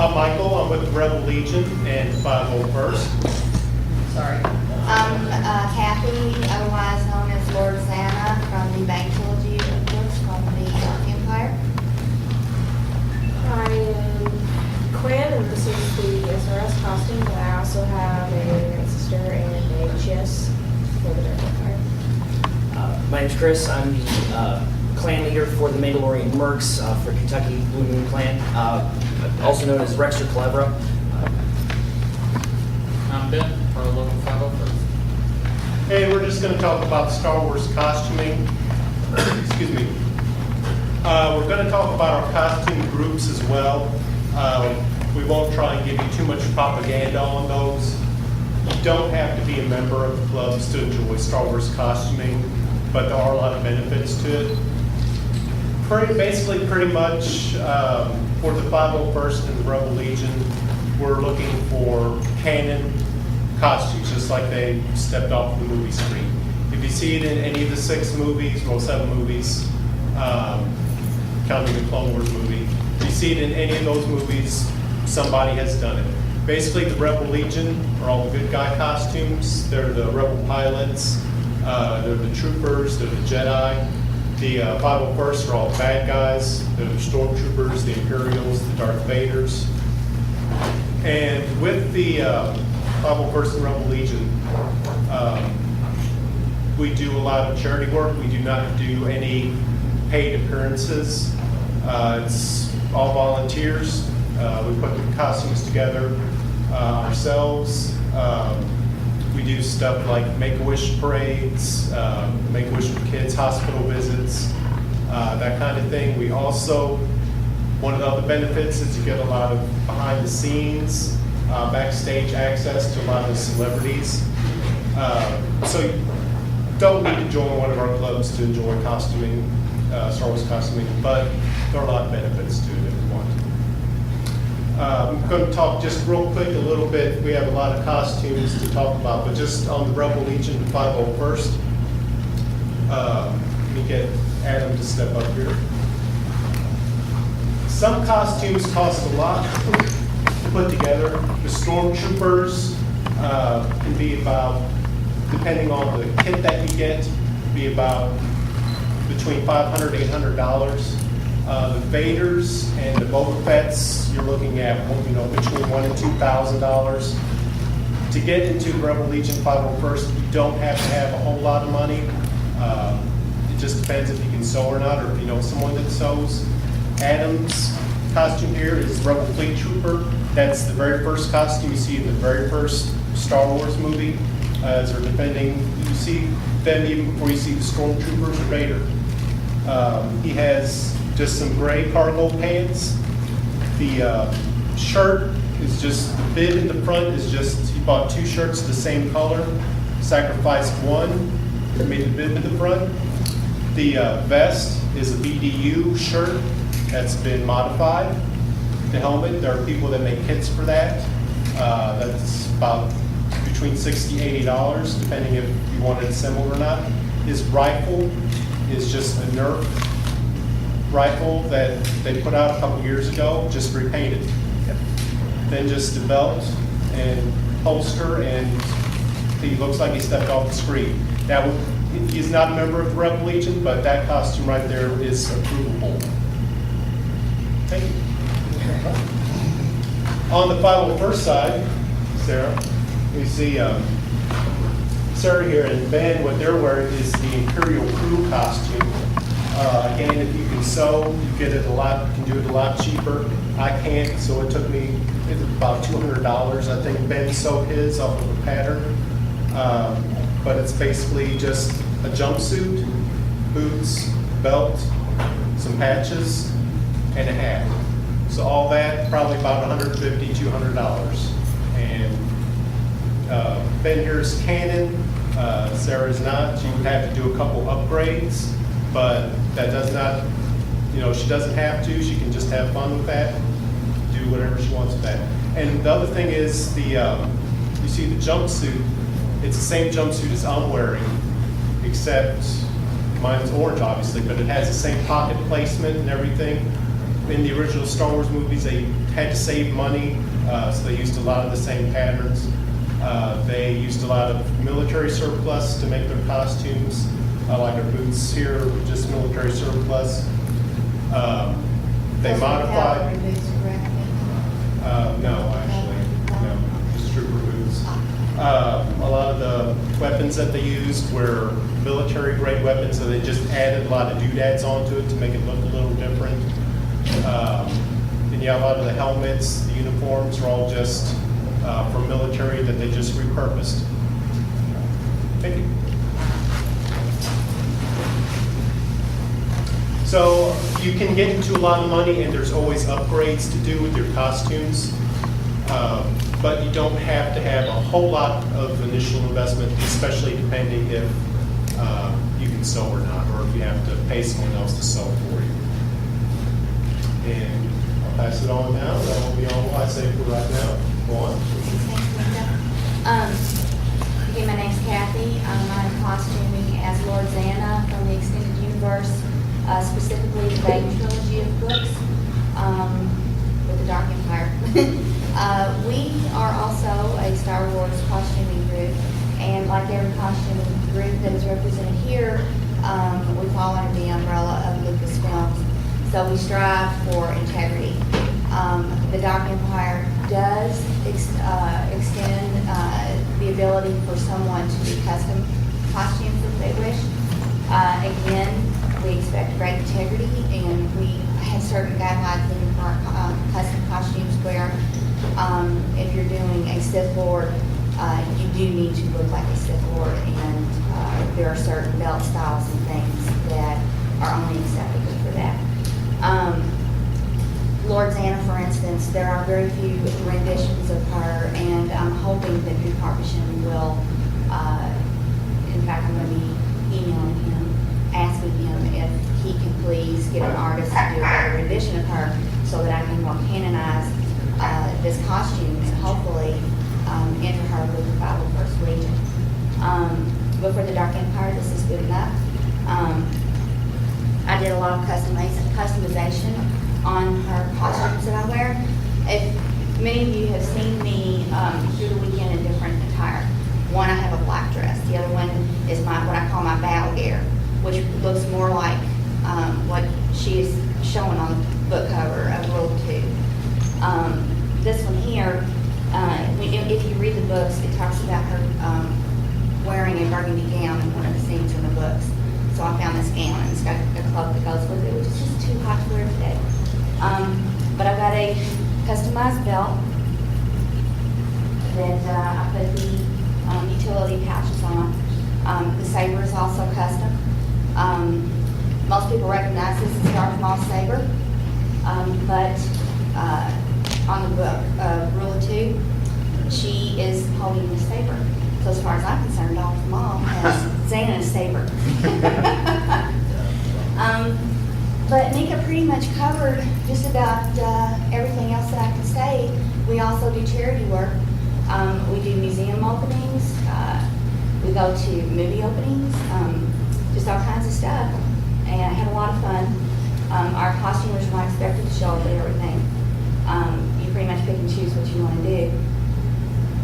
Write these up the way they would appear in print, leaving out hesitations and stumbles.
I'm Michael. I'm with the Rebel Legion and 501st. Sorry. I'm Kathy, otherwise known as Lord Santa, from the Bank Trilogy of books from the Empire. I am Quinn, and this is the SRS costume, but I also have a sister and a chess for the Dark Empire. My name's Chris. I'm the clan leader for the Mandalorian Mercs for Kentucky Blue Moon Clan, also known as Rexter Calebra. I'm Ben, for local 501st. And we're just going to talk about Star Wars costuming. Excuse me. We're going to talk about our costume groups as well. We won't try and give you too much propaganda on those. You don't have to be a member of the clubs to enjoy Star Wars costuming, but there are a lot of benefits to it. Basically, pretty much for the 501st and the Rebel Legion, we're looking for canon costumes, just like they stepped off the movie screen. If you see it in any of the 6 movies, well, 7 movies, counting the Clone Wars movie, if you see it in any of those movies, somebody has done it. Basically, the Rebel Legion are all the good guy costumes. They're the Rebel pilots, they're the troopers, they're the Jedi. The 501st are all the bad guys. They're the Stormtroopers, the Imperials, the Darth Vaders. And with the 501st and Rebel Legion, we do a lot of charity work. We do not do any paid appearances. It's all volunteers. We put the costumes together ourselves. We do stuff like Make-A-Wish parades, Make-A-Wish for kids, hospital visits, that kind of thing. We also, one of the other benefits is you get a lot of behind the scenes, backstage access to a lot of the celebrities. So you don't need to join one of our clubs to enjoy costuming, Star Wars costuming, but there are a lot of benefits to it if you want. I'm going to talk just real quick a little bit. We have a lot of costumes to talk about, but just on the Rebel Legion 501st, let me get Adam to step up here. Some costumes cost a lot to put together. The Stormtroopers can be about, depending on the kit that you get, be about between $500 and $800. The Vaders and the Boba Fett's, you're looking at between $1,000 and $2,000. To get into the Rebel Legion 501st, you don't have to have a whole lot of money. It just depends if you can sew or not, or if you know someone that sews. Adam's costume here is Rebel Fleet Trooper. That's the very first costume you see in the very first Star Wars movie. As they're defending, you see them even before you see the Stormtroopers or Vader. He has just some gray cargo pants. The shirt is just, the bib in the front is just, he bought 2 shirts the same color, sacrificed one, and made the bib in the front. The vest is a BDU shirt that's been modified. The helmet, there are people that make kits for that. That's about between $60 and $80, depending if you want it assembled or not. His rifle is just a Nerf rifle that they put out a couple years ago, just repainted. Then just the belt and holster, and he looks like he stepped off the screen. Now, he's not a member of the Rebel Legion, but that costume right there is approvable. Thank you. On the 501st side, Sarah, we see Sarah here and Ben. What they're wearing is the Imperial Crew costume. Again, if you can sew, you get it can do it a lot cheaper. I can't, so it took me about $200. I think Ben sewed his off of a pattern. But it's basically just a jumpsuit, boots, belt, some patches, and a hat. So all that, probably about $150, $200. And Ben here's canon. Sarah's not. She would have to do a couple upgrades, but that does not, she doesn't have to. She can just have fun with that, do whatever she wants with that. And the other thing is you see the jumpsuit. It's the same jumpsuit as I'm wearing, except mine's orange, obviously, but it has the same pocket placement and everything. in the original Star Wars movies, they had to save money, so they used a lot of the same patterns. They used a lot of military surplus to make their costumes, like our boots here, just military surplus. They Those are modified. cavalry boots, correct? No, actually, no, just trooper boots. A lot of the weapons that they used were military grade weapons, so they just added a lot of doodads onto it to make it look a little different. And yeah, a lot of the helmets, the uniforms are all just from military that they just repurposed. Thank you. So you can get into a lot of money, and there's always upgrades to do with your costumes. But you don't have to have a whole lot of initial investment, especially depending if you can sew or not, or if you have to pay someone else to sew for you. And I'll pass it on now. That will be all I say for right now. Go on. Again, my name's Kathy. I'm costuming as Lord Xana from the Extended Universe, specifically the Bane trilogy of books with the Dark Empire. We are also a Star Wars costuming group, and like every costuming group that is represented here, we fall under the umbrella of Lucasfilms. So we strive for integrity. The Dark Empire does extend the ability for someone to do custom costumes if they wish. Again, we expect great integrity, and we have certain guidelines even for our custom costumes where if you're doing a Sith Lord, you do need to look like a Sith Lord, and there are certain belt styles and things that are only acceptable for that. Lord Xana, for instance, there are very few renditions of her, and I'm hoping that Drew Carpation will, in fact, I'm going to be emailing him, asking him if he can please get an artist to do a better rendition of her so that I can more canonize this costume and hopefully enter her with the 501st Legion. But for the Dark Empire, this is good enough. I did a lot of customization on her costumes that I wear. If many of you have seen me through the weekend in different attire. One, I have a black dress. The other one is what I call my battle gear, which looks more like what she is showing on the book cover of Rule 2. This one here, if you read the books, it talks about her wearing a burgundy gown in one of the scenes in the books. So I found this gown, and it's got a cloak that goes with it, which is just too hot to wear today. But I've got a customized belt that I put the utility pouches on. The saber is also custom. Most people recognize this as Darth Maul's saber, but on the book, Rule of 2, she is holding the saber. So as far as I'm concerned, Darth Maul has Xana's saber. But Nika pretty much covered just about everything else that I can say. We also do charity work. We do museum openings. We go to movie openings, just all kinds of stuff. And I have a lot of fun. Our costumers are not expected to show up at everything. You pretty much pick and choose what you want to do.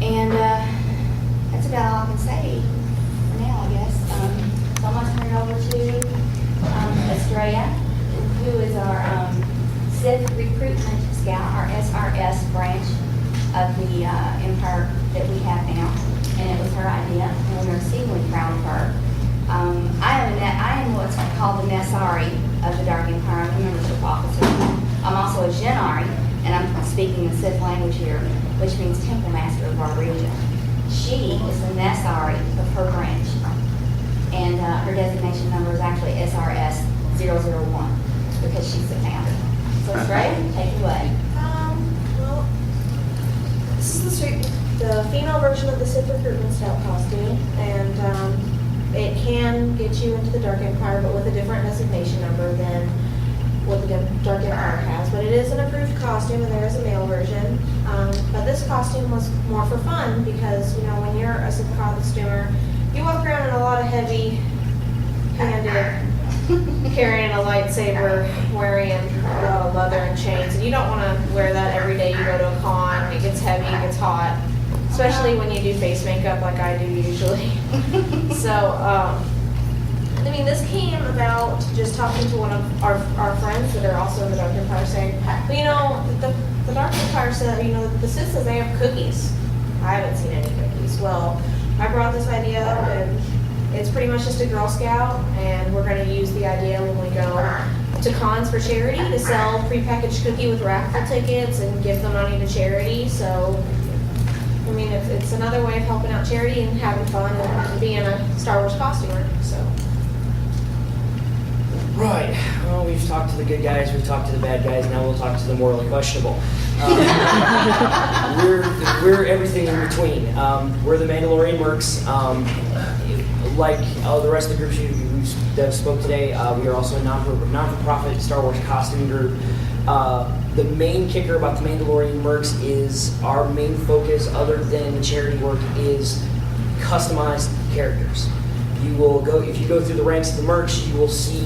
And that's about all I can say for now, I guess. So I'm going to turn it over to Estrella, who is our Sith Recruitment Scout, our SRS branch of the Empire that we have now. And it was her idea, and we're exceedingly proud of her. I am what's called the Nessari of the Dark Empire. I'm a membership officer. I'm also a Genari, and I'm speaking the Sith language here, which means Temple Master of our region. She is the Nessari of her branch, and her designation number is actually SRS 001 because she's the founder. So, Estrella, take it away. Well, this is the female version of the Sith Recruitment Scout costume, and it can get you into the Dark Empire, but with a different designation number than what the Dark Empire has. But it is an approved costume, and there is a male version. But this costume was more for fun because, you know, when you're a Sith costumer, you walk around in a lot of heavy-handed, carrying a lightsaber, wearing leather and chains. And you don't want to wear that every day you go to a con. It gets heavy, it gets hot, especially when you do face makeup like I do usually. So, I mean, this came about just talking to one of our friends that are also in the Dark Empire saying, well, you know, the Dark Empire said, you know, the Sith says they have cookies. I haven't seen any cookies. Well, I brought this idea up, and it's pretty much just a Girl Scout, and we're going to use the idea when we go to cons for charity to sell prepackaged cookie with raffle tickets and give the money to charity. So, I mean, it's another way of helping out charity and having fun and being a Star Wars costumer. So. Right. Well, we've talked to the good guys, we've talked to the bad guys, now we'll talk to the morally questionable. We're everything in between. We're the Mandalorian Mercs. Like the rest of the groups that spoke today, we are also a non-for-profit Star Wars costume group. The main kicker about the Mandalorian Mercs is our main focus, other than the charity work, is customized characters. You will go, if you go through the ranks of the merch, you will see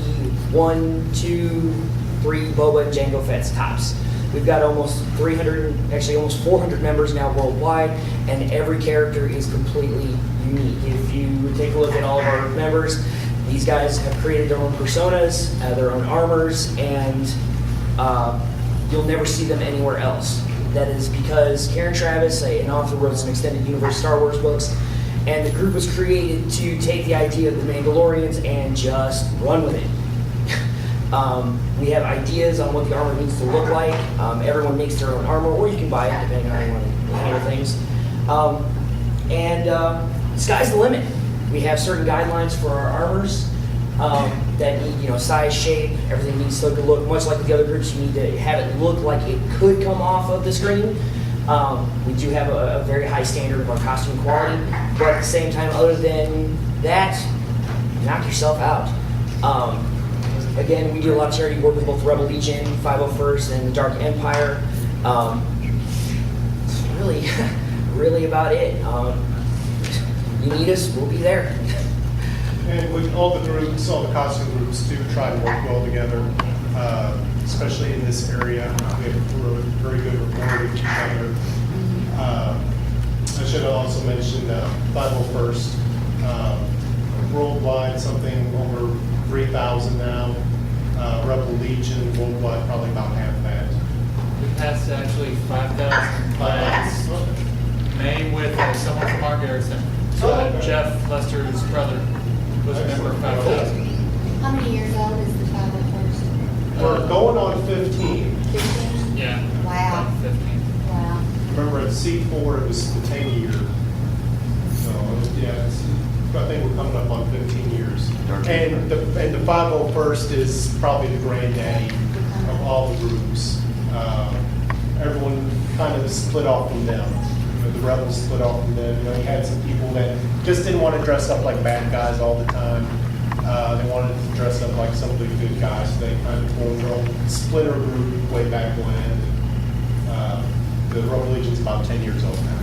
1, 2, 3 Boba and Jango Fett's tops. We've got almost 300, actually almost 400 members now worldwide, and every character is completely unique. If you take a look at all of our members, these guys have created their own personas, their own armors, and you'll never see them anywhere else. That is because Karen Travis, an author, wrote some extended universe Star Wars books, and the group was created to take the idea of the Mandalorians and just run with it. We have ideas on what the armor needs to look like. Everyone makes their own armor, or you can buy it depending on how you want to handle things. And sky's the limit. We have certain guidelines for our armors that need, you know, size, shape. Everything needs to look much like the other groups. You need to have it look like it could come off of the screen. We do have a very high standard of our costume quality, but at the same time, other than that, knock yourself out. Again, we do a lot of charity work with both Rebel Legion, 501st, and the Dark Empire. It's really about it. You need us, we'll be there. And with all the groups, all the costume groups do try to work well together, especially in this area. We have a very good rapport with each other. I should also mention 501st, worldwide, something over 3,000 now. Rebel Legion worldwide, probably about half that. We passed actually 5,000 plans. May with someone from our garrison. Jeff Lester's brother was a member of 5,000. How many years old is the 501st? We're going on 15. 15? Yeah. Wow. About 15. Wow. Remember at C4 it was the 10 year. So yeah, I think we're coming up on 15 years. And the 501st is probably the granddaddy of all the groups. Everyone kind of split off from them. You know, the rebels split off from them. You know, you had some people that just didn't want to dress up like bad guys all the time. They wanted to dress up like some of the good guys. So they kind of formed their own splinter group way back when. The Rebel Legion's about 10 years old now.